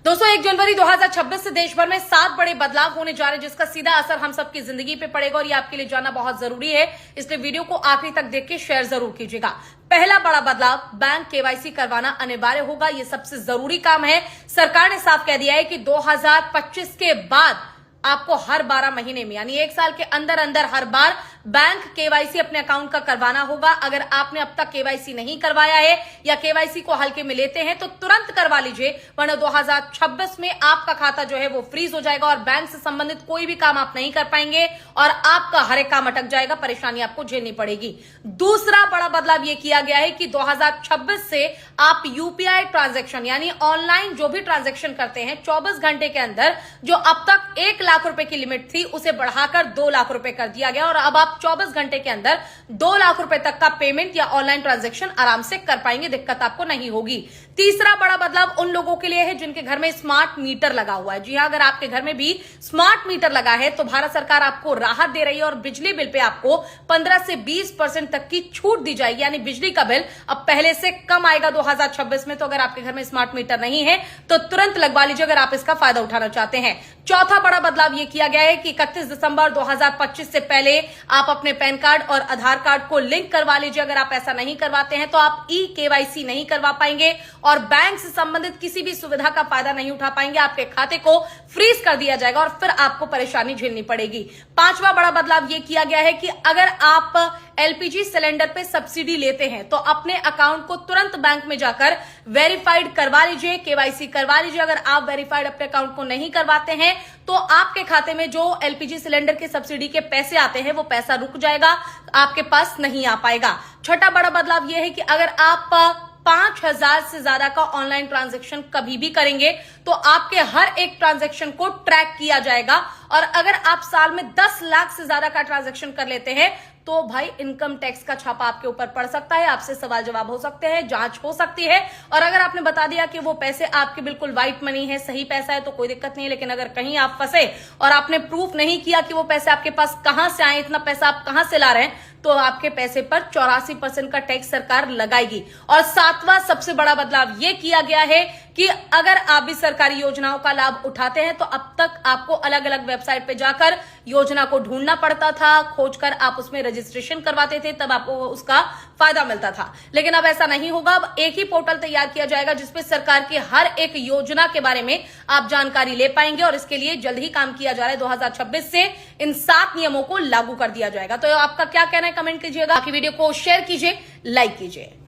दोस्तों 1 जनवरी 2026 से देश भर में 7 बड़े बदलाव होने जा रहे हैं, जिसका सीधा असर हम सबकी जिंदगी पे पड़ेगा और ये आपके लिए जानना बहुत जरूरी है। इसलिए वीडियो को आखिरी तक देख के शेयर जरूर कीजिएगा। पहला बड़ा बदलाव, बैंक केवाईसी करवाना अनिवार्य होगा। ये सबसे जरूरी काम है। सरकार ने साफ कह दिया है कि 2025 के बाद आपको हर 12 महीने में यानी 1 साल के अंदर अंदर हर बार बैंक केवाईसी अपने अकाउंट का करवाना होगा। अगर आपने अब तक केवाईसी नहीं करवाया है या केवाईसी को हल्के में लेते हैं तो तुरंत करवा लीजिए, वरना 2026 में आपका खाता जो है वो फ्रीज हो जाएगा और बैंक से संबंधित कोई भी काम आप नहीं कर पाएंगे और आपका हर एक काम अटक जाएगा, परेशानी आपको झेलनी पड़ेगी। दूसरा बड़ा बदलाव यह किया गया है कि 2026 से आप यूपीआई ट्रांजैक्शन यानी ऑनलाइन जो भी ट्रांजैक्शन करते हैं 24 घंटे के अंदर, जो अब तक 1 लाख रुपए की लिमिट थी उसे बढ़ाकर 2 लाख रुपए कर दिया गया और अब आप 24 घंटे के अंदर 2 लाख रुपए तक का पेमेंट या ऑनलाइन ट्रांजैक्शन आराम से कर पाएंगे, दिक्कत आपको नहीं होगी। तीसरा बड़ा बदलाव उन लोगों के लिए है जिनके घर में स्मार्ट मीटर लगा हुआ है। जी हां, अगर आपके घर में भी स्मार्ट मीटर लगा है तो भारत सरकार आपको राहत दे रही है और बिजली बिल पे आपको 15 से 20% तक की छूट दी जाएगी, यानी बिजली का बिल अब पहले से कम आएगा 2026 में। तो अगर आपके घर में स्मार्ट मीटर नहीं है तो तुरंत लगवा लीजिए अगर आप इसका फायदा उठाना चाहते हैं। चौथा बड़ा बदलाव यह किया गया है कि 31 दिसंबर 2025 से पहले आप अपने पैन कार्ड और आधार कार्ड को लिंक करवा लीजिए। अगर आप ऐसा नहीं करवाते हैं तो आप ई केवाईसी नहीं करवा पाएंगे और बैंक से संबंधित किसी भी सुविधा का फायदा नहीं उठा पाएंगे। आपके खाते को फ्रीज कर दिया जाएगा और फिर आपको परेशानी झेलनी पड़ेगी। पांचवा बड़ा बदलाव यह किया गया है कि अगर आप एलपीजी सिलेंडर पे सब्सिडी लेते हैं तो अपने अकाउंट को तुरंत बैंक में जाकर वेरीफाइड करवा लीजिए, केवाईसी करवा लीजिए। अगर आप वेरीफाइड अपने अकाउंट को नहीं करवाते हैं तो आपके खाते में जो एलपीजी सिलेंडर के सब्सिडी के पैसे आते हैं वो पैसा रुक जाएगा, आपके पास नहीं आ पाएगा। छठा बड़ा बदलाव यह है कि अगर आप 5,000 से ज्यादा का ऑनलाइन ट्रांजैक्शन कभी भी करेंगे तो आपके हर एक ट्रांजैक्शन को ट्रैक किया जाएगा और अगर आप साल में 10 लाख से ज्यादा का ट्रांजैक्शन कर लेते हैं तो भाई इनकम टैक्स का छापा आपके ऊपर पड़ सकता है, आपसे सवाल जवाब हो सकते हैं, जांच हो सकती है। और अगर आपने बता दिया कि वो पैसे आपके बिल्कुल व्हाइट मनी है, सही पैसा है, तो कोई दिक्कत नहीं है। लेकिन अगर कहीं आप फंसे और आपने प्रूफ नहीं किया कि वो पैसे आपके पास कहां से आए, इतना पैसा आप कहां से ला रहे हैं, तो आपके पैसे पर 84% का टैक्स सरकार लगाएगी। और 7वां सबसे बड़ा बदलाव यह किया गया है कि अगर आप भी सरकारी योजनाओं का लाभ उठाते हैं तो अब तक आपको अलग अलग वेबसाइट पे जाकर योजना को ढूंढना पड़ता था, खोजकर आप उसमें रजिस्ट्रेशन करवाते थे, तब आपको उसका फायदा मिलता था। लेकिन अब ऐसा नहीं होगा। अब एक ही पोर्टल तैयार किया जाएगा जिसपे सरकार की हर एक योजना के बारे में आप जानकारी ले पाएंगे और इसके लिए जल्द ही काम किया जा रहा है। 2026 से इन 7 नियमों को लागू कर दिया जाएगा। तो आपका क्या कहना है कमेंट कीजिएगा, बाकी वीडियो को शेयर कीजिए, लाइक कीजिए।